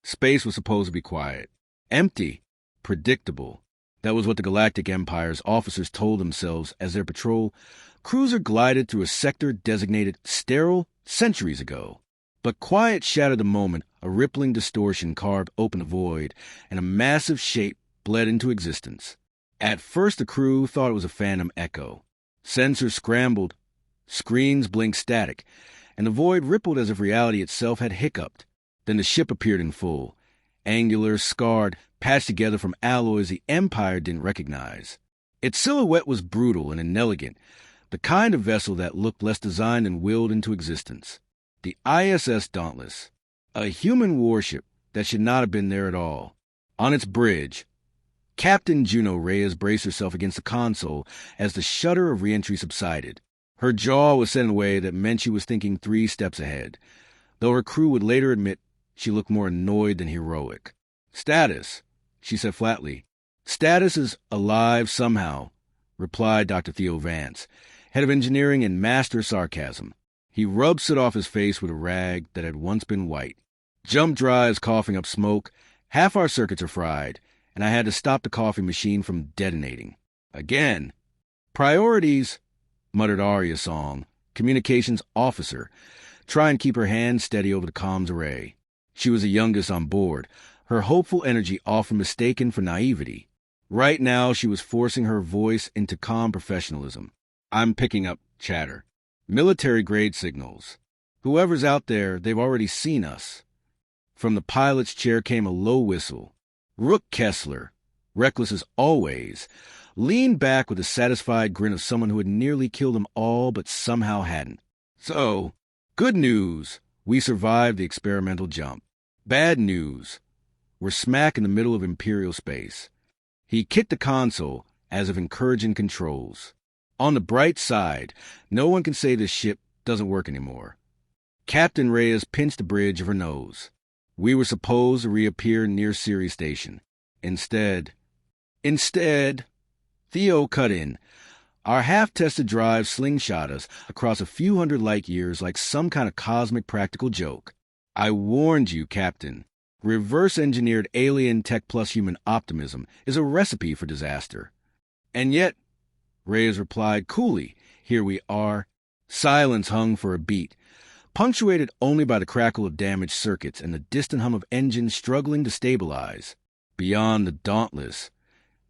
Space was supposed to be quiet. Empty. Predictable. That was what the Galactic Empire's officers told themselves as their patrol cruiser glided through a sector designated sterile centuries ago. But quiet shattered the moment a rippling distortion carved open the void, and a massive shape bled into existence. At first the crew thought it was a phantom echo. Sensors scrambled, screens blinked static, and the void rippled as if reality itself had hiccuped. Then the ship appeared in full, angular, scarred, patched together from alloys the Empire didn't recognize. Its silhouette was brutal and inelegant, the kind of vessel that looked less designed than willed into existence. The ISS Dauntless, a human warship that should not have been there at all. On its bridge, Captain Juno Reyes braced herself against the console as the shudder of reentry subsided. Her jaw was set in a way that meant she was thinking 3 steps ahead, though her crew would later admit she looked more annoyed than heroic. "Status," she said flatly. "Status is alive somehow," replied Dr. Theo Vance, head of engineering and master sarcasm. He rubbed soot off his face with a rag that had once been white. "Jump drive's coughing up smoke, half our circuits are fried, and I had to stop the coffee machine from detonating. Again." "Priorities," muttered Arya Song, communications officer, trying to keep her hand steady over the comms array. She was the youngest on board, her hopeful energy often mistaken for naivety. Right now she was forcing her voice into calm professionalism. "I'm picking up chatter. Military-grade signals. Whoever's out there, they've already seen us." From the pilot's chair came a low whistle. Rook Kessler, reckless as always, leaned back with a satisfied grin of someone who had nearly killed them all but somehow hadn't. "So, good news. We survived the experimental jump. Bad news. We're smack in the middle of Imperial space." He kicked the console as if encouraging controls. "On the bright side, no one can say this ship doesn't work anymore." Captain Reyes pinched the bridge of her nose. "We were supposed to reappear near Ceres Station. Instead, Theo cut in. Our half-tested drive slingshot us across a few hundred light years like some kind of cosmic practical joke. I warned you, Captain. Reverse-engineered alien tech plus human optimism is a recipe for disaster." "And yet," Reyes replied coolly, "here we are." Silence hung for a beat, punctuated only by the crackle of damaged circuits and the distant hum of engines struggling to stabilize. Beyond the Dauntless,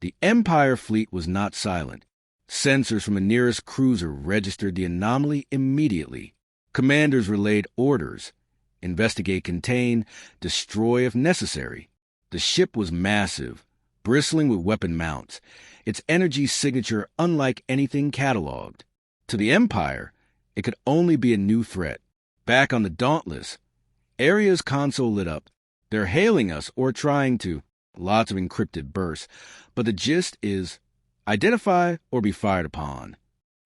the Empire fleet was not silent. Sensors from the nearest cruiser registered the anomaly immediately. Commanders relayed orders: investigate, contain, destroy if necessary. The ship was massive, bristling with weapon mounts, its energy signature unlike anything cataloged. To the Empire, it could only be a new threat. Back on the Dauntless, Aria's console lit up. "They're hailing us or trying to." Lots of encrypted bursts, but the gist is identify or be fired upon.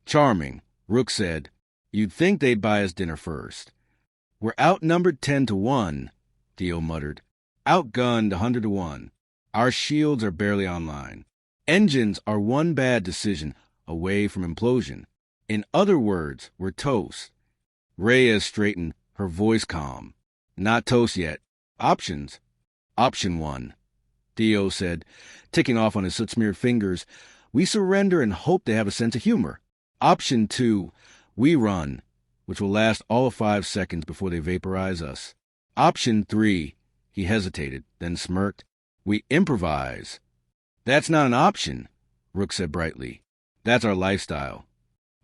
"Charming," Rook said. "You'd think they'd buy us dinner first." "We're outnumbered 10-1, Theo muttered. "Outgunned 100-1. Our shields are barely online. Engines are one bad decision away from implosion. In other words, we're toast." Reyes straightened, her voice calm. "Not toast yet. Options." "Option 1, Theo said, ticking off on his soot-smeared fingers. "We surrender and hope they have a sense of humor. Option 2, we run, which will last all of 5 seconds before they vaporize us. Option 3, he hesitated, then smirked, "we improvise." "That's not an option," Rook said brightly. "That's our lifestyle."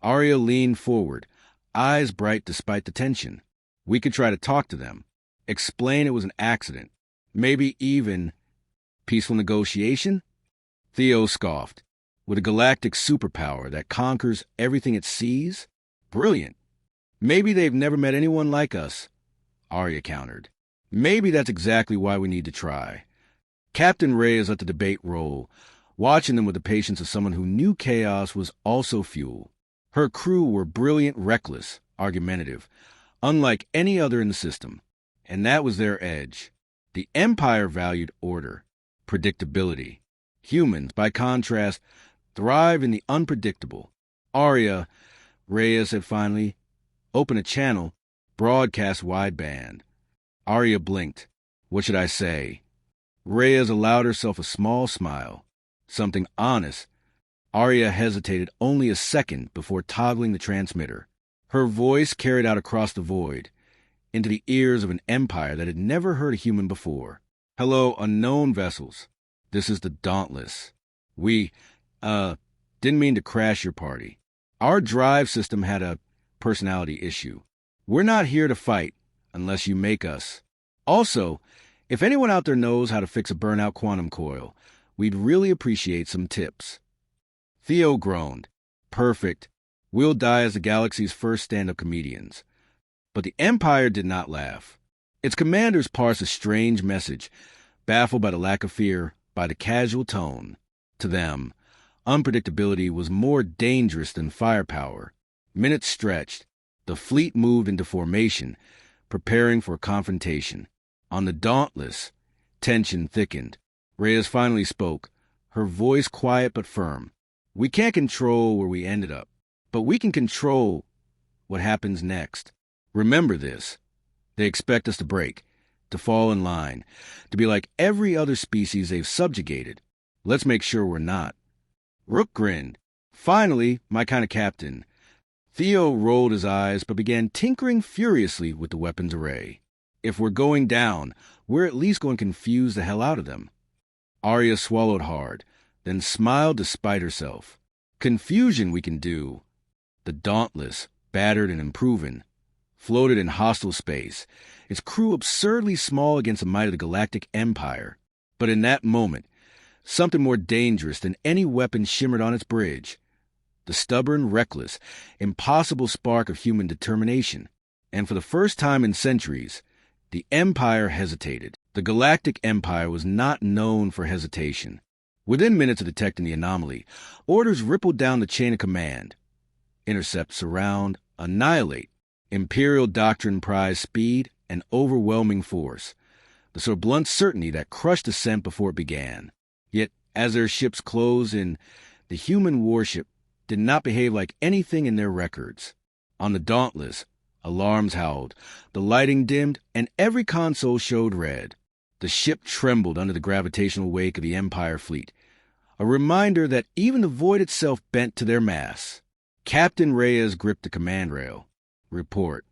Arya leaned forward, eyes bright despite the tension. "We could try to talk to them. Explain it was an accident. Maybe even peaceful negotiation?" Theo scoffed. "With a galactic superpower that conquers everything it sees? Brilliant. Maybe they've never met anyone like us," Arya countered. "Maybe that's exactly why we need to try." Captain Reyes let the debate roll, watching them with the patience of someone who knew chaos was also fuel. Her crew were brilliant, reckless, argumentative, unlike any other in the system. And that was their edge. The Empire valued order, predictability. Humans, by contrast, thrive in the unpredictable. "Arya," Reyes said finally, "open a channel, broadcast wideband." Arya blinked. What should I say? Reyes allowed herself a small smile. Something honest. Arya hesitated only a second before toggling the transmitter. Her voice carried out across the void, into the ears of an empire that had never heard a human before. Hello, unknown vessels. This is the Dauntless. We, didn't mean to crash your party. Our drive system had a personality issue. We're not here to fight unless you make us. Also, if anyone out there knows how to fix a burnout quantum coil, we'd really appreciate some tips. Theo groaned. Perfect. We'll die as the galaxy's first stand-up comedians. But the Empire did not laugh. Its commanders parsed a strange message, baffled by the lack of fear, by the casual tone. To them, unpredictability was more dangerous than firepower. Minutes stretched. The fleet moved into formation, preparing for a confrontation. On the Dauntless, tension thickened. Reyes finally spoke, her voice quiet but firm. We can't control where we ended up, but we can control what happens next. Remember this. They expect us to break, to fall in line, to be like every other species they've subjugated. Let's make sure we're not. Rook grinned. Finally, my kind of captain. Theo rolled his eyes but began tinkering furiously with the weapons array. If we're going down, we're at least going to confuse the hell out of them. Arya swallowed hard, then smiled despite herself. Confusion we can do. The Dauntless, battered and unproven, floated in hostile space, its crew absurdly small against the might of the Galactic Empire. But in that moment, something more dangerous than any weapon shimmered on its bridge. The stubborn, reckless, impossible spark of human determination. And for the first time in centuries, the Empire hesitated. The Galactic Empire was not known for hesitation. Within minutes of detecting the anomaly, orders rippled down the chain of command. Intercept, surround, annihilate. Imperial doctrine prized speed and overwhelming force, the sort of blunt certainty that crushed ascent before it began. Yet, as their ships closed in, the human warship did not behave like anything in their records. On the Dauntless, alarms howled, the lighting dimmed, and every console showed red. The ship trembled under the gravitational wake of the Empire fleet, a reminder that even the void itself bent to their mass. Captain Reyes gripped the command rail. Report.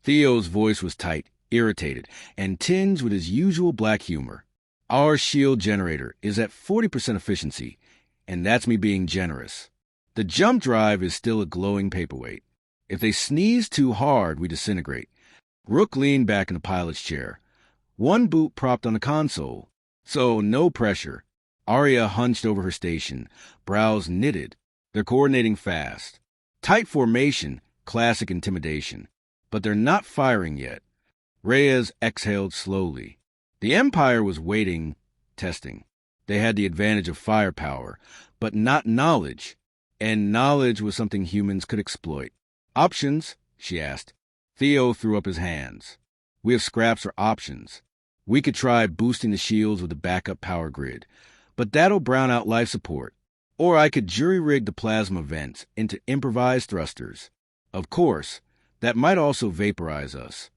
Theo's voice was tight, irritated, and tinged with his usual black humor. Our shield generator is at 40% efficiency, and that's me being generous. The jump drive is still a glowing paperweight. If they sneeze too hard, we disintegrate. Rook leaned back in the pilot's chair, one boot propped on the console, so no pressure. Arya hunched over her station, brows knitted. They're coordinating fast. Tight formation, classic intimidation. But they're not firing yet. Reyes exhaled slowly. The Empire was waiting, testing. They had the advantage of firepower, but not knowledge. And knowledge was something humans could exploit. Options? She asked. Theo threw up his hands. We have scraps for options. We could try boosting the shields with a backup power grid, but that'll brown out life support. Or I could jury-rig the plasma vents into improvised thrusters. Of course, that might also vaporize us.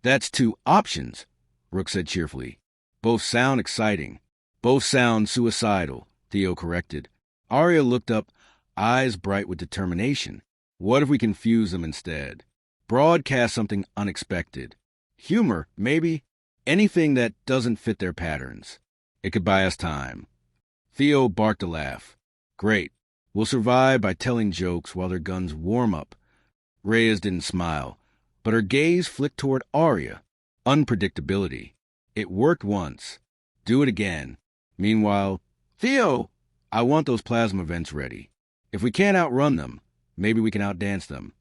That's 2 options, Rook said cheerfully. Both sound exciting. Both sound suicidal, Theo corrected. Arya looked up, eyes bright with determination. What if we confuse them instead? Broadcast something unexpected. Humor, maybe. Anything that doesn't fit their patterns. It could buy us time. Theo barked a laugh. Great. We'll survive by telling jokes while their guns warm up. Reyes didn't smile, but her gaze flicked toward Arya. Unpredictability. It worked once. Do it again. Meanwhile, Theo, I want those plasma vents ready. If we can't outrun them, maybe we can outdance them.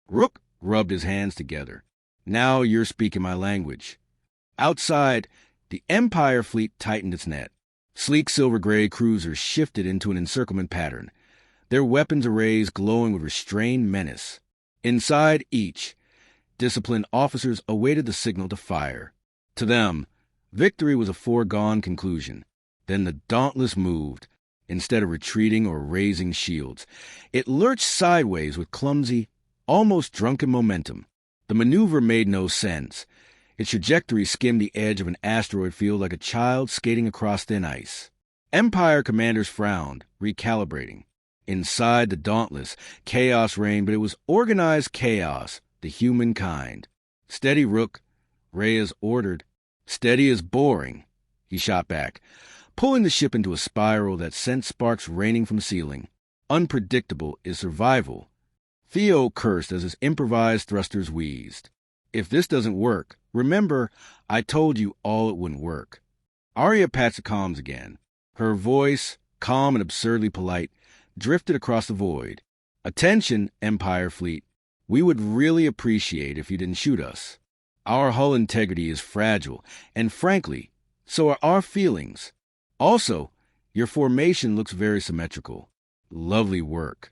Rook rubbed his hands together. Now you're speaking my language. Outside, the Empire fleet tightened its net. Sleek silver-gray cruisers shifted into an encirclement pattern, their weapons arrays glowing with restrained menace. Inside each, disciplined officers awaited the signal to fire. To them, victory was a foregone conclusion. Then the Dauntless moved. Instead of retreating or raising shields, it lurched sideways with clumsy, almost drunken momentum. The maneuver made no sense. Its trajectory skimmed the edge of an asteroid field like a child skating across thin ice. Empire commanders frowned, recalibrating. Inside the Dauntless, chaos reigned, but it was organized chaos, the humankind. "Steady, Rook," Reyes ordered. "Steady is boring," he shot back, pulling the ship into a spiral that sent sparks raining from the ceiling. Unpredictable is survival. Theo cursed as his improvised thrusters wheezed. "If this doesn't work, remember, I told you all it wouldn't work." Arya patched the comms again. Her voice, calm and absurdly polite, drifted across the void. "Attention, Empire fleet. We would really appreciate if you didn't shoot us. Our hull integrity is fragile, and frankly, so are our feelings. Also, your formation looks very symmetrical. Lovely work."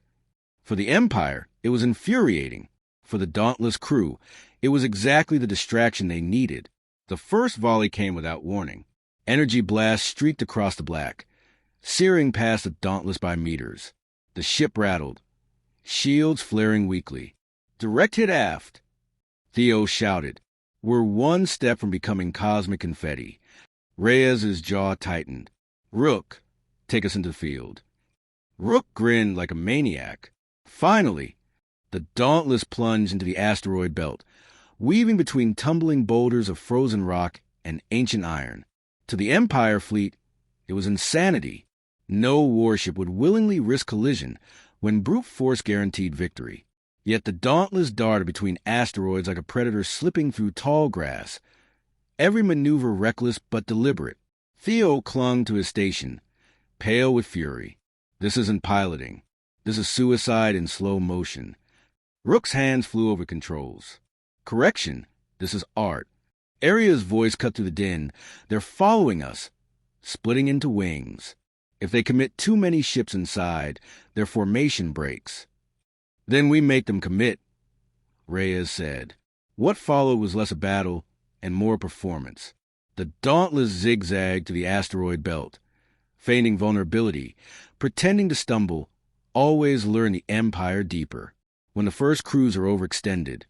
For the Empire, it was infuriating. For the Dauntless crew, it was exactly the distraction they needed. The first volley came without warning. Energy blasts streaked across the black, searing past the Dauntless by meters. The ship rattled, shields flaring weakly. "Direct hit aft," Theo shouted. "We're one step from becoming cosmic confetti." Reyes's jaw tightened. "Rook, take us into the field." Rook grinned like a maniac. Finally, the Dauntless plunged into the asteroid belt, weaving between tumbling boulders of frozen rock and ancient iron. To the Empire fleet, it was insanity. No warship would willingly risk collision when brute force guaranteed victory. Yet the Dauntless darted between asteroids like a predator slipping through tall grass, every maneuver reckless but deliberate. Theo clung to his station, pale with fury. This isn't piloting. This is suicide in slow motion. Rook's hands flew over controls. "Correction, this is art." Arya's voice cut through the din. "They're following us, splitting into wings. If they commit too many ships inside, their formation breaks." "Then we make them commit," Reyes said. What followed was less a battle and more performance. The Dauntless zigzagged to the asteroid belt, feigning vulnerability, pretending to stumble, always luring the Empire deeper. When the first cruiser overextended,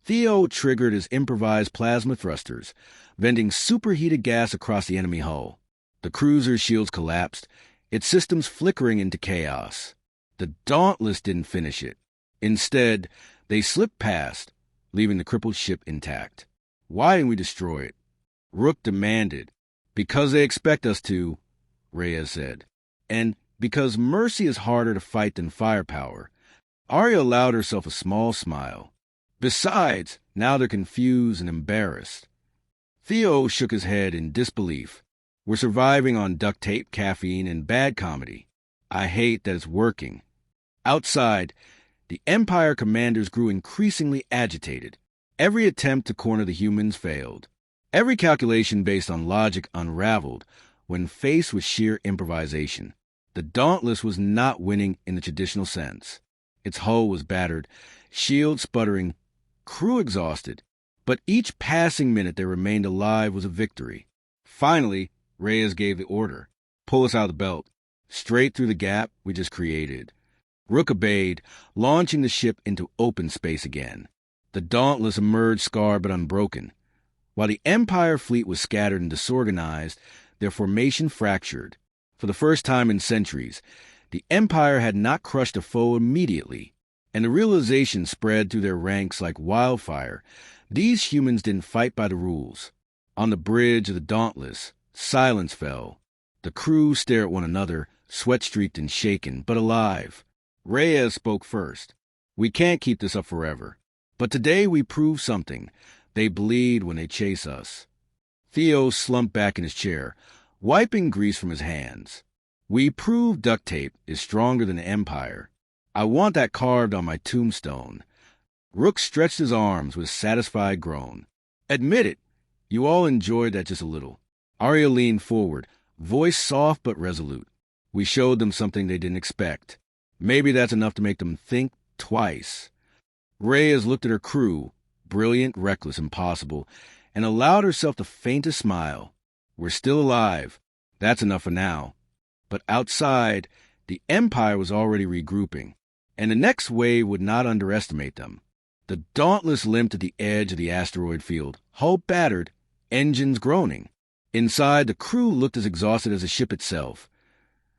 Theo triggered his improvised plasma thrusters, venting superheated gas across the enemy hull. The cruiser's shields collapsed, its systems flickering into chaos. The Dauntless didn't finish it. Instead, they slipped past, leaving the crippled ship intact. "Why didn't we destroy it?" Rook demanded. "Because they expect us to," Reyes said. "And because mercy is harder to fight than firepower." Arya allowed herself a small smile. "Besides, now they're confused and embarrassed." Theo shook his head in disbelief. "We're surviving on duct tape, caffeine, and bad comedy. I hate that it's working." Outside, the Empire commanders grew increasingly agitated. Every attempt to corner the humans failed. Every calculation based on logic unraveled when faced with sheer improvisation. The Dauntless was not winning in the traditional sense. Its hull was battered, shields sputtering, crew exhausted. But each passing minute they remained alive was a victory. Finally, Reyes gave the order. "Pull us out of the belt, straight through the gap we just created." Rook obeyed, launching the ship into open space again. The Dauntless emerged scarred but unbroken. While the Empire fleet was scattered and disorganized, their formation fractured. For the first time in centuries, the Empire had not crushed a foe immediately, and the realization spread through their ranks like wildfire. These humans didn't fight by the rules. On the bridge of the Dauntless, silence fell. The crew stared at one another, sweat-streaked and shaken, but alive. Reyes spoke first. "We can't keep this up forever. But today we proved something. They bleed when they chase us." Theo slumped back in his chair, wiping grease from his hands. "We proved duct tape is stronger than the Empire. I want that carved on my tombstone." Rook stretched his arms with a satisfied groan. "Admit it. You all enjoyed that just a little." Arya leaned forward, voice soft but resolute. "We showed them something they didn't expect. Maybe that's enough to make them think twice." Reyes looked at her crew, brilliant, reckless, impossible, and allowed herself the faintest smile. "We're still alive. That's enough for now." But outside, the Empire was already regrouping, and the next wave would not underestimate them. The Dauntless limped at the edge of the asteroid field, hull battered, engines groaning. Inside, the crew looked as exhausted as the ship itself.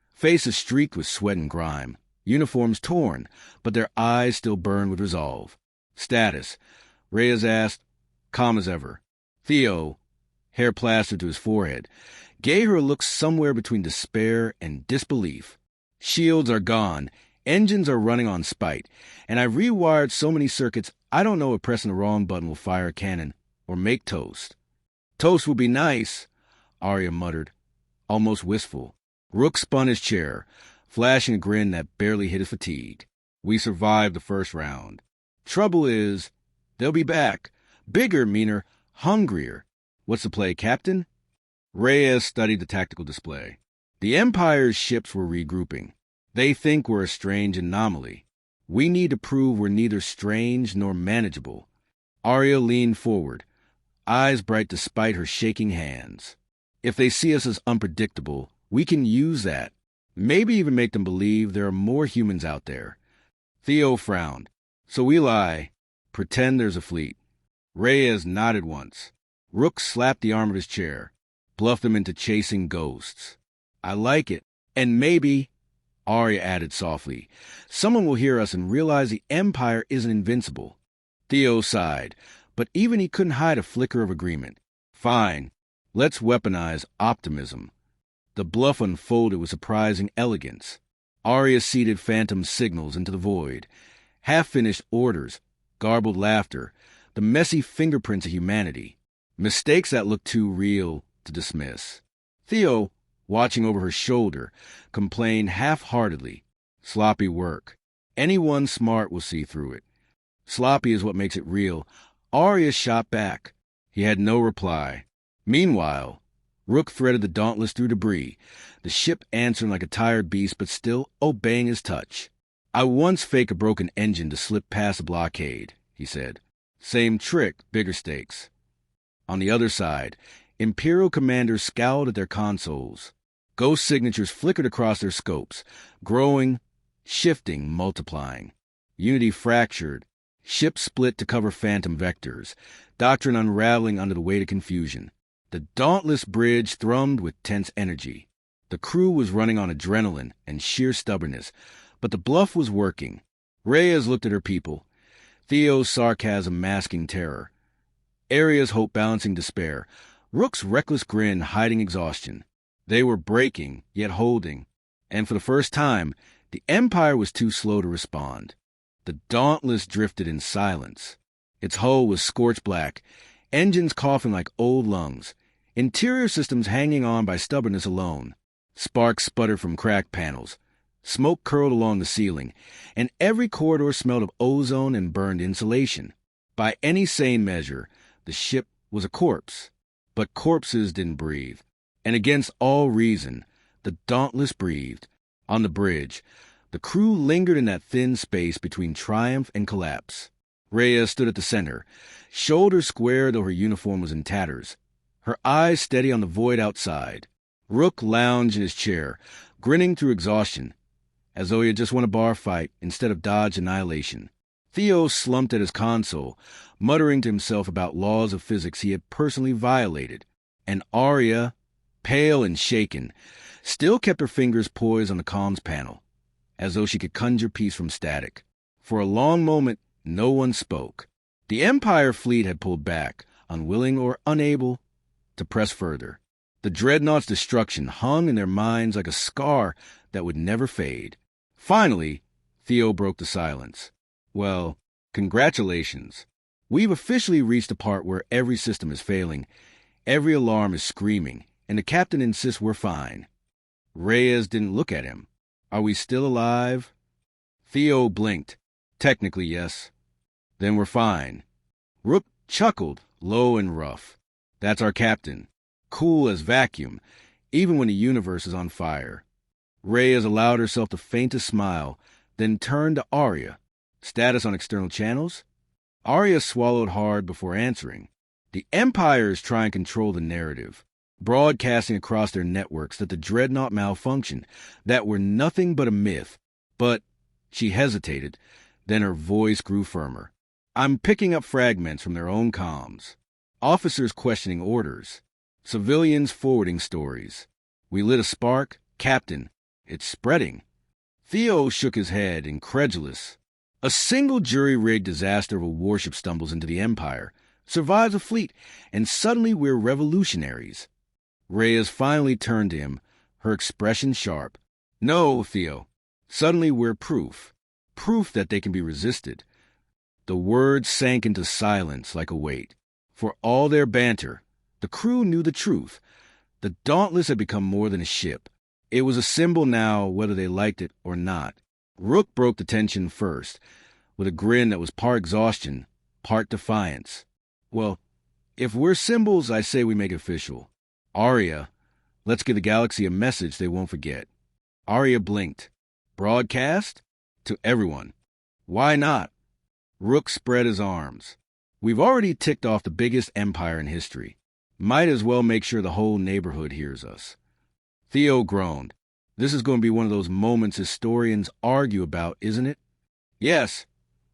Faces streaked with sweat and grime, uniforms torn, but their eyes still burned with resolve. Status, Reyes asked, calm as ever. Theo, hair plastered to his forehead, gave her a look somewhere between despair and disbelief. Shields are gone, engines are running on spite, and I've rewired so many circuits I don't know if pressing the wrong button will fire a cannon or make toast. Toast would be nice, Arya muttered, almost wistful. Rook spun his chair, flashing a grin that barely hid his fatigue. We survived the first round. Trouble is, they'll be back. Bigger, meaner, hungrier. What's the play, Captain? Reyes studied the tactical display. The Empire's ships were regrouping. They think we're a strange anomaly. We need to prove we're neither strange nor manageable. Arya leaned forward, eyes bright despite her shaking hands. If they see us as unpredictable, we can use that. Maybe even make them believe there are more humans out there. Theo frowned. So we lie. Pretend there's a fleet. Reyes nodded once. Rook slapped the arm of his chair, bluffed him into chasing ghosts. I like it. And maybe, Arya added softly, someone will hear us and realize the Empire isn't invincible. Theo sighed, but even he couldn't hide a flicker of agreement. Fine. Let's weaponize optimism. The bluff unfolded with surprising elegance. Arya seeded phantom signals into the void, half-finished orders, garbled laughter, the messy fingerprints of humanity, mistakes that looked too real to dismiss. Theo, watching over her shoulder, complained half-heartedly, sloppy work. Anyone smart will see through it. Sloppy is what makes it real. Arya shot back. He had no reply. Meanwhile, Rook threaded the Dauntless through debris, the ship answering like a tired beast but still obeying his touch. I once faked a broken engine to slip past a blockade, he said. Same trick, bigger stakes. On the other side, Imperial commanders scowled at their consoles. Ghost signatures flickered across their scopes, growing, shifting, multiplying. Unity fractured, ships split to cover phantom vectors, doctrine unraveling under the weight of confusion. The Dauntless bridge thrummed with tense energy. The crew was running on adrenaline and sheer stubbornness, but the bluff was working. Reyes looked at her people, Theo's sarcasm masking terror, Arya's hope balancing despair, Rook's reckless grin hiding exhaustion. They were breaking, yet holding, and for the first time, the Empire was too slow to respond. The Dauntless drifted in silence. Its hull was scorched black, engines coughing like old lungs, interior systems hanging on by stubbornness alone. Sparks sputtered from cracked panels. Smoke curled along the ceiling, and every corridor smelled of ozone and burned insulation. By any sane measure, the ship was a corpse. But corpses didn't breathe. And against all reason, the Dauntless breathed. On the bridge, the crew lingered in that thin space between triumph and collapse. Rhea stood at the center, shoulders square though her uniform was in tatters, her eyes steady on the void outside. Rook lounged in his chair, grinning through exhaustion, as though he had just won a bar fight instead of dodged annihilation. Theo slumped at his console, muttering to himself about laws of physics he had personally violated. And Arya, pale and shaken, still kept her fingers poised on the comms panel, as though she could conjure peace from static. For a long moment, no one spoke. The Empire fleet had pulled back, unwilling or unable to press further. The dreadnought's destruction hung in their minds like a scar that would never fade. Finally, Theo broke the silence. Well, congratulations. We've officially reached the part where every system is failing, every alarm is screaming, and the captain insists we're fine. Reyes didn't look at him. Are we still alive? Theo blinked. Technically, yes. Then we're fine. Rook chuckled, low and rough. That's our captain. Cool as vacuum, even when the universe is on fire. Reyes allowed herself the faintest smile, then turned to Arya. Status on external channels? Arya swallowed hard before answering. The Empire is trying to control the narrative, broadcasting across their networks that the dreadnought malfunctioned, that we're nothing but a myth. But, she hesitated, then her voice grew firmer. I'm picking up fragments from their own comms. Officers questioning orders. Civilians forwarding stories. We lit a spark. Captain, it's spreading. Theo shook his head, incredulous. A single jury-rigged disaster of a warship stumbles into the Empire, survives a fleet, and suddenly we're revolutionaries. Reyes finally turned to him, her expression sharp. No, Theo. Suddenly we're proof. Proof that they can be resisted. The words sank into silence like a weight. For all their banter, the crew knew the truth. The Dauntless had become more than a ship. It was a symbol now, whether they liked it or not. Rook broke the tension first, with a grin that was part exhaustion, part defiance. Well, if we're symbols, I say we make it official. Arya, let's give the galaxy a message they won't forget. Arya blinked. Broadcast? To everyone. Why not? Rook spread his arms. We've already ticked off the biggest empire in history. Might as well make sure the whole neighborhood hears us. Theo groaned. This is going to be one of those moments historians argue about, isn't it? Yes,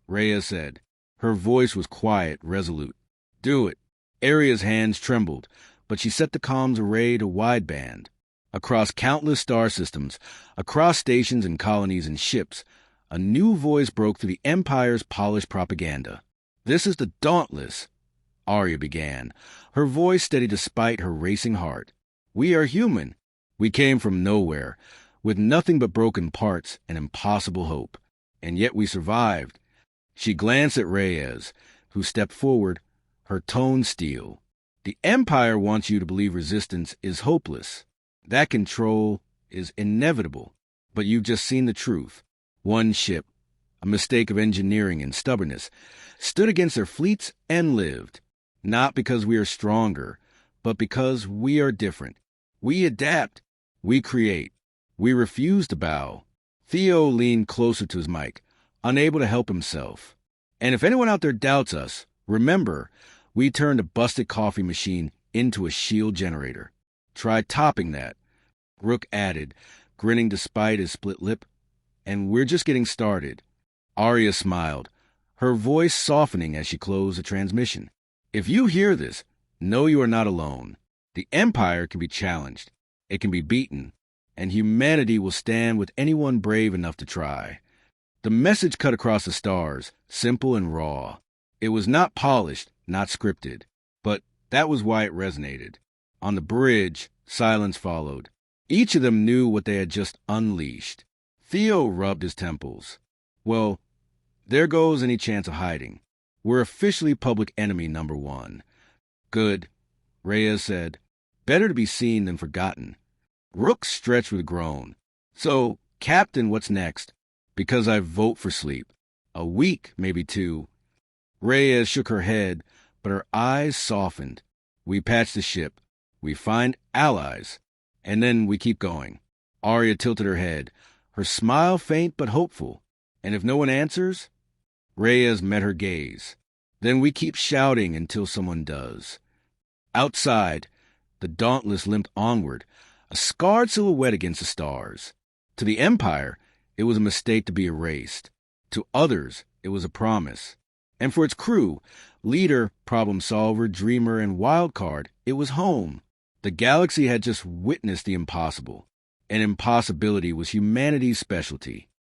Rhea said. Her voice was quiet, resolute. Do it. Arya's hands trembled, but she set the comms array to wideband. Across countless star systems, across stations and colonies and ships, a new voice broke through the Empire's polished propaganda. This is the Dauntless, Arya began, her voice steady despite her racing heart. We are human. We came from nowhere, with nothing but broken parts and impossible hope. And yet we survived. She glanced at Reyes, who stepped forward, her tone steel. The Empire wants you to believe resistance is hopeless. That control is inevitable. But you've just seen the truth. One ship, a mistake of engineering and stubbornness, stood against their fleets and lived. Not because we are stronger, but because we are different. We adapt. We create. We refuse to bow. Theo leaned closer to his mic, unable to help himself. And if anyone out there doubts us, remember, we turned a busted coffee machine into a shield generator. Try topping that. Rook added, grinning despite his split lip. And we're just getting started. Arya smiled, her voice softening as she closed the transmission. If you hear this, know you are not alone. The Empire can be challenged. It can be beaten. And humanity will stand with anyone brave enough to try. The message cut across the stars, simple and raw. It was not polished, not scripted. But that was why it resonated. On the bridge, silence followed. Each of them knew what they had just unleashed. Theo rubbed his temples. Well, there goes any chance of hiding. We're officially public enemy number one. Good, Reyes said. Better to be seen than forgotten. Rook stretched with a groan. So, Captain, what's next? Because I vote for sleep. A week, maybe 2. Reyes shook her head, but her eyes softened. We patch the ship. We find allies. And then we keep going. Arya tilted her head, her smile faint but hopeful. And if no one answers? Reyes met her gaze. Then we keep shouting until someone does. Outside, the Dauntless limped onward, a scarred silhouette against the stars. To the Empire, it was a mistake to be erased. To others, it was a promise. And for its crew, leader, problem solver, dreamer, and wildcard, it was home. The galaxy had just witnessed the impossible. And impossibility was humanity's specialty.